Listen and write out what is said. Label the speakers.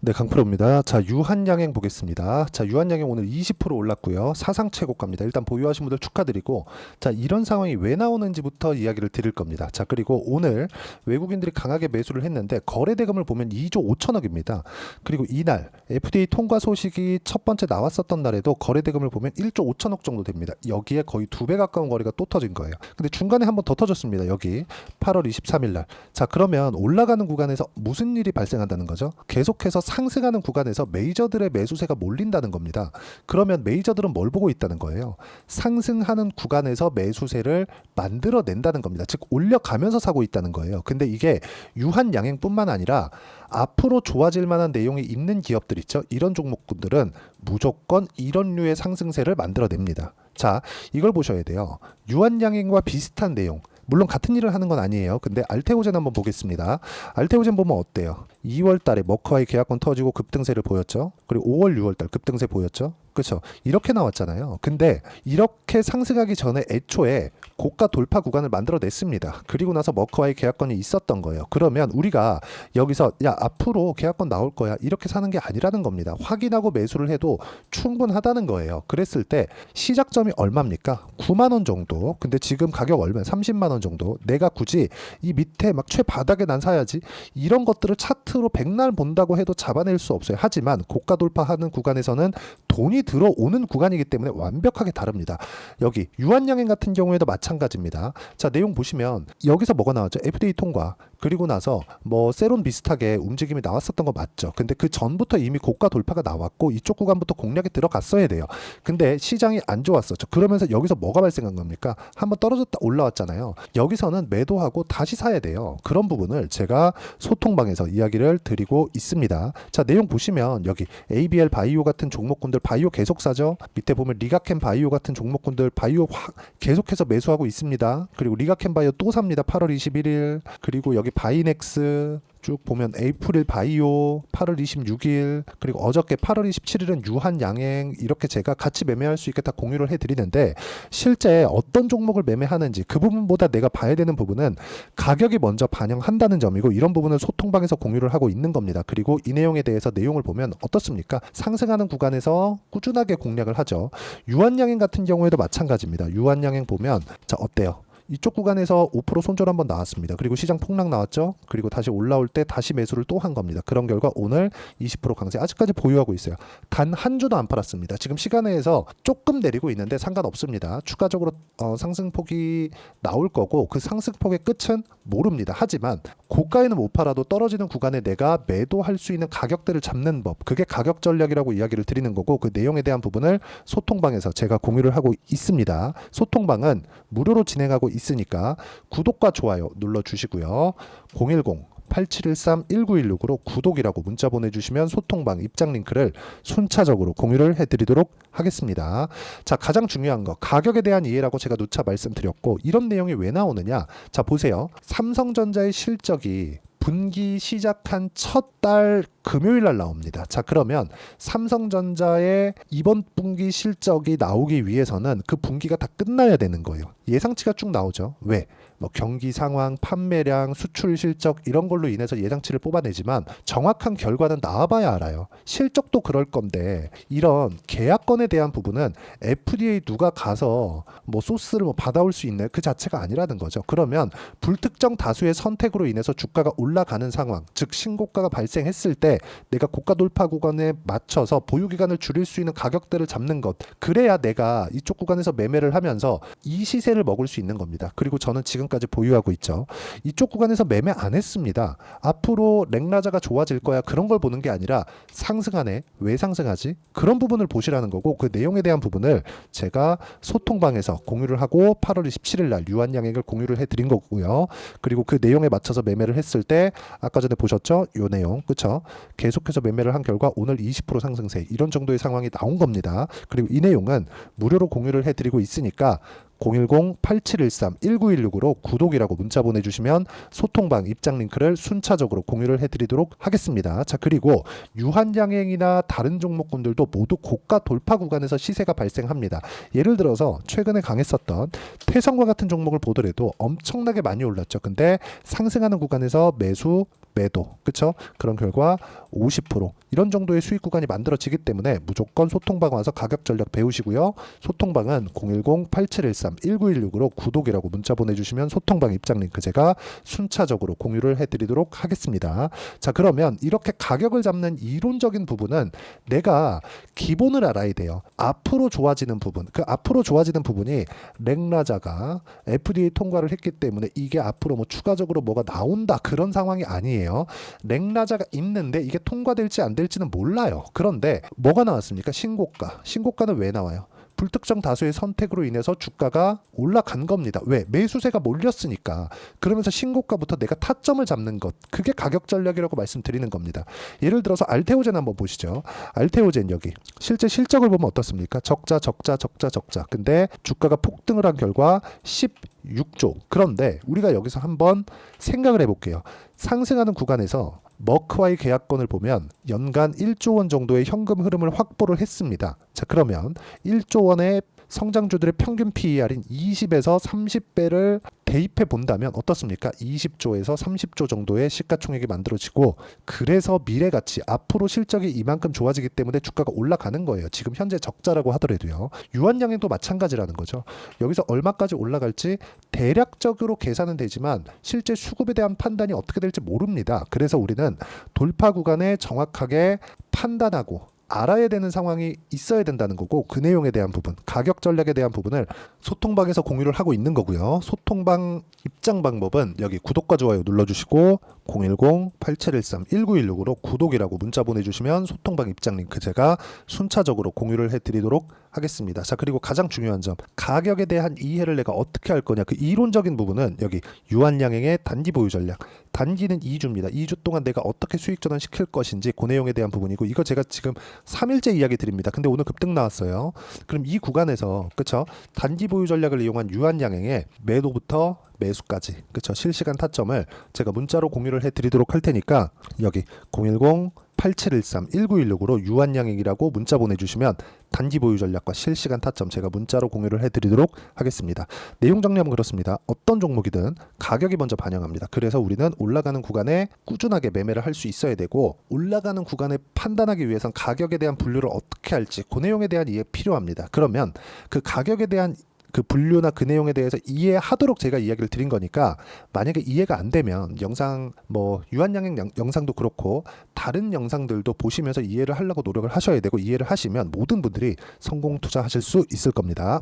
Speaker 1: 네, 강프로입니다. 자, 유한양행 보겠습니다. 자, 유한양행 오늘 20% 올랐고요. 사상 최고가입니다. 일단 보유하신 분들 축하드리고, 자, 이런 상황이 왜 나오는지부터 이야기를 드릴 겁니다. 자, 그리고 오늘 외국인들이 강하게 매수를 했는데 거래 대금을 보면 2조 5천억입니다. 그리고 이날 FDA 통과 소식이 첫 번째 나왔었던 날에도 거래 대금을 보면 1조 5천억 정도 됩니다. 여기에 거의 2배 가까운 거래가 또 터진 거예요. 근데 중간에 한 번 더 터졌습니다. 여기 8월 23일 날. 자, 그러면 올라가는 구간에서 무슨 일이 발생한다는 거죠? 계속해서 상승하는 구간에서 메이저들의 매수세가 몰린다는 겁니다. 그러면 메이저들은 뭘 보고 있다는 거예요? 상승하는 구간에서 매수세를 만들어낸다는 겁니다. 즉 올려가면서 사고 있다는 거예요. 근데 이게 유한양행뿐만 아니라 앞으로 좋아질 만한 내용이 있는 기업들 있죠. 이런 종목군들은 무조건 이런 류의 상승세를 만들어냅니다. 자, 이걸 보셔야 돼요. 유한양행과 비슷한 내용. 물론 같은 일을 하는 건 아니에요. 근데 알테오젠 한번 보겠습니다. 알테오젠 보면 어때요? 2월 달에 머크와의 계약권 터지고 급등세를 보였죠. 그리고 5월, 6월 달 급등세 보였죠. 그렇죠? 이렇게 나왔잖아요. 근데 이렇게 상승하기 전에 애초에 고가 돌파 구간을 만들어냈습니다. 그리고 나서 머크와의 계약권이 있었던 거예요. 그러면 우리가 여기서 야 앞으로 계약권 나올 거야 이렇게 사는 게 아니라는 겁니다. 확인하고 매수를 해도 충분하다는 거예요. 그랬을 때 시작점이 얼마입니까? 9만 원 정도. 근데 지금 가격 얼마? 30만 원 정도. 내가 굳이 이 밑에 막 최바닥에 난 사야지 이런 것들을 차트로 백날 본다고 해도 잡아낼 수 없어요. 하지만 고가 돌파하는 구간에서는 돈이 들어오는 구간이기 때문에 완벽하게 다릅니다. 여기 유한양행 같은 경우에도 마찬가지입니다. 자, 내용 보시면 여기서 뭐가 나왔죠? FDA 통과. 그리고 나서 뭐 세론 비슷하게 움직임이 나왔었던 거 맞죠? 근데 그 전부터 이미 고가 돌파가 나왔고 이쪽 구간부터 공략에 들어갔어야 돼요. 근데 시장이 안 좋았었죠. 그러면서 여기서 뭐가 발생한 겁니까? 한번 떨어졌다 올라왔잖아요. 여기서는 매도하고 다시 사야 돼요. 그런 부분을 제가 소통방에서 이야기를 드리고 있습니다. 자, 내용 보시면 여기 ABL 바이오 같은 종목군들 바이오 계속 사죠. 밑에 보면 리가켄 바이오 같은 종목군들 바이오 계속해서 매수하고 있습니다. 그리고 리가켄 바이오 또 삽니다. 8월 21일. 그리고 여기 바이넥스 쭉 보면 에이프릴 바이오 8월 26일 그리고 어저께 8월 27일은 유한양행 이렇게 제가 같이 매매할 수 있게 다 공유를 해드리는데 실제 어떤 종목을 매매하는지 그 부분보다 내가 봐야 되는 부분은 가격이 먼저 반영한다는 점이고 이런 부분을 소통방에서 공유를 하고 있는 겁니다. 그리고 이 내용에 대해서 내용을 보면 어떻습니까? 상승하는 구간에서 꾸준하게 공략을 하죠. 유한양행 같은 경우에도 마찬가지입니다. 유한양행 보면 자 어때요? 이쪽 구간에서 5% 손절 한번 나왔습니다. 그리고 시장 폭락 나왔죠. 그리고 다시 올라올 때 다시 매수를 또 한 겁니다. 그런 결과 오늘 20% 강세 아직까지 보유하고 있어요. 단 한 주도 안 팔았습니다. 지금 시간에서 조금 내리고 있는데 상관없습니다. 추가적으로 상승폭이 나올 거고 그 상승폭의 끝은 모릅니다. 하지만 고가에는 못 팔아도 떨어지는 구간에 내가 매도할 수 있는 가격대를 잡는 법 그게 가격 전략이라고 이야기를 드리는 거고 그 내용에 대한 부분을 소통방에서 제가 공유를 하고 있습니다. 소통방은 무료로 진행하고 있으니까 구독과 좋아요 눌러주시고요. 010-8713-1916으로 구독이라고 문자 보내주시면 소통방 입장 링크를 순차적으로 공유를 해드리도록 하겠습니다. 자, 가장 중요한 거 가격에 대한 이해라고 제가 누차 말씀드렸고 이런 내용이 왜 나오느냐? 자, 보세요. 삼성전자의 실적이 분기 시작한 첫 달 금요일 날 나옵니다. 자, 그러면 삼성전자의 이번 분기 실적이 나오기 위해서는 그 분기가 다 끝나야 되는 거예요. 예상치가 쭉 나오죠. 왜? 뭐 경기 상황, 판매량, 수출 실적 이런 걸로 인해서 예상치를 뽑아내지만 정확한 결과는 나와봐야 알아요. 실적도 그럴 건데 이런 계약건에 대한 부분은 FDA 누가 가서 뭐 소스를 뭐 받아올 수 있는 그 자체가 아니라는 거죠. 그러면 불특정 다수의 선택으로 인해서 주가가 올라가는 상황, 즉 신고가가 발생했을 때 내가 고가 돌파 구간에 맞춰서 보유 기간을 줄일 수 있는 가격대를 잡는 것. 그래야 내가 이쪽 구간에서 매매를 하면서 이 시세를 먹을 수 있는 겁니다. 그리고 저는 지금까지 보유하고 있죠. 이쪽 구간에서 매매 안 했습니다. 앞으로 랭라자가 좋아질 거야. 그런 걸 보는 게 아니라 상승하네. 왜 상승하지? 그런 부분을 보시라는 거고 그 내용에 대한 부분을 제가 소통방에서 공유를 하고 8월 27일 날 유한양행을 공유를 해드린 거고요. 그리고 그 내용에 맞춰서 매매를 했을 때 아까 전에 보셨죠? 요 내용. 그쵸? 계속해서 매매를 한 결과 오늘 20% 상승세 이런 정도의 상황이 나온 겁니다. 그리고 이 내용은 무료로 공유를 해드리고 있으니까 010-8713-1916으로 구독이라고 문자 보내주시면 소통방 입장 링크를 순차적으로 공유를 해드리도록 하겠습니다. 자, 그리고 유한양행이나 다른 종목군들도 모두 고가 돌파 구간에서 시세가 발생합니다. 예를 들어서 최근에 강했었던 태성과 같은 종목을 보더라도 엄청나게 많이 올랐죠. 근데 상승하는 구간에서 매수 매도, 그쵸? 그런 결과 50% 이런 정도의 수익 구간이 만들어지기 때문에 무조건 소통방 와서 가격 전략 배우시고요. 소통방은 010-8713-1916으로 구독이라고 문자 보내주시면 소통방 입장 링크 제가 순차적으로 공유를 해드리도록 하겠습니다. 자, 그러면 이렇게 가격을 잡는 이론적인 부분은 내가 기본을 알아야 돼요. 앞으로 좋아지는 부분, 그 앞으로 좋아지는 부분이 렉라자가 FDA 통과를 했기 때문에 이게 앞으로 뭐 추가적으로 뭐가 나온다 그런 상황이 아니에요. 렉라자가 있는데 이게 통과될지 안 될지는 몰라요. 그런데 뭐가 나왔습니까? 신고가. 신고가는 왜 나와요? 불특정 다수의 선택으로 인해서 주가가 올라간 겁니다. 왜? 매수세가 몰렸으니까. 그러면서 신고가부터 내가 타점을 잡는 것. 그게 가격 전략이라고 말씀드리는 겁니다. 예를 들어서 알테오젠 한번 보시죠. 알테오젠 여기. 실제 실적을 보면 어떻습니까? 적자. 근데 주가가 폭등을 한 결과 16조. 그런데 우리가 여기서 한번 생각을 해볼게요. 상승하는 구간에서 머크와의 계약권을 보면 연간 1조 원 정도의 현금 흐름을 확보를 했습니다. 자, 그러면 1조 원의 성장주들의 평균 PER인 20에서 30배를 대입해 본다면 어떻습니까? 20조에서 30조 정도의 시가총액이 만들어지고, 그래서 미래가치 앞으로 실적이 이만큼 좋아지기 때문에 주가가 올라가는 거예요. 지금 현재 적자라고 하더라도요. 유한양행도 마찬가지라는 거죠. 여기서 얼마까지 올라갈지 대략적으로 계산은 되지만 실제 수급에 대한 판단이 어떻게 될지 모릅니다. 그래서 우리는 돌파 구간에 정확하게 판단하고 알아야 되는 상황이 있어야 된다는 거고, 그 내용에 대한 부분, 가격 전략에 대한 부분을 소통방에서 공유를 하고 있는 거고요. 소통방 입장 방법은 여기 구독과 좋아요 눌러주시고 010-8713-1916으로 구독이라고 문자 보내주시면 소통방 입장 링크 제가 순차적으로 공유를 해드리도록 하겠습니다. 자, 그리고 가장 중요한 점, 가격에 대한 이해를 내가 어떻게 할 거냐, 그 이론적인 부분은 여기 유한양행의 단기 보유 전략. 단기는 2주입니다. 2주 동안 내가 어떻게 수익 전환 시킬 것인지 그 내용에 대한 부분이고, 이거 제가 지금 3일째 이야기 드립니다. 근데 오늘 급등 나왔어요. 그럼 이 구간에서, 그쵸? 단기 보유 전략을 이용한 유한양행의 매도부터 매수까지, 그쵸? 실시간 타점을 제가 문자로 공유를 해드리도록 할 테니까 여기 010-8713-1916으로 유한양행이라고 문자 보내주시면 단기 보유 전략과 실시간 타점 제가 문자로 공유를 해드리도록 하겠습니다. 내용 정리하면 그렇습니다. 어떤 종목이든 가격이 먼저 반영합니다. 그래서 우리는 올라가는 구간에 꾸준하게 매매를 할 수 있어야 되고, 올라가는 구간에 판단하기 위해선 가격에 대한 분류를 어떻게 할지 그 내용에 대한 이해 필요합니다. 그러면 그 가격에 대한 그 분류나 그 내용에 대해서 이해하도록 제가 이야기를 드린 거니까, 만약에 이해가 안 되면 영상 뭐 유한양행 영상도 그렇고 다른 영상들도 보시면서 이해를 하려고 노력을 하셔야 되고, 이해를 하시면 모든 분들이 성공 투자하실 수 있을 겁니다.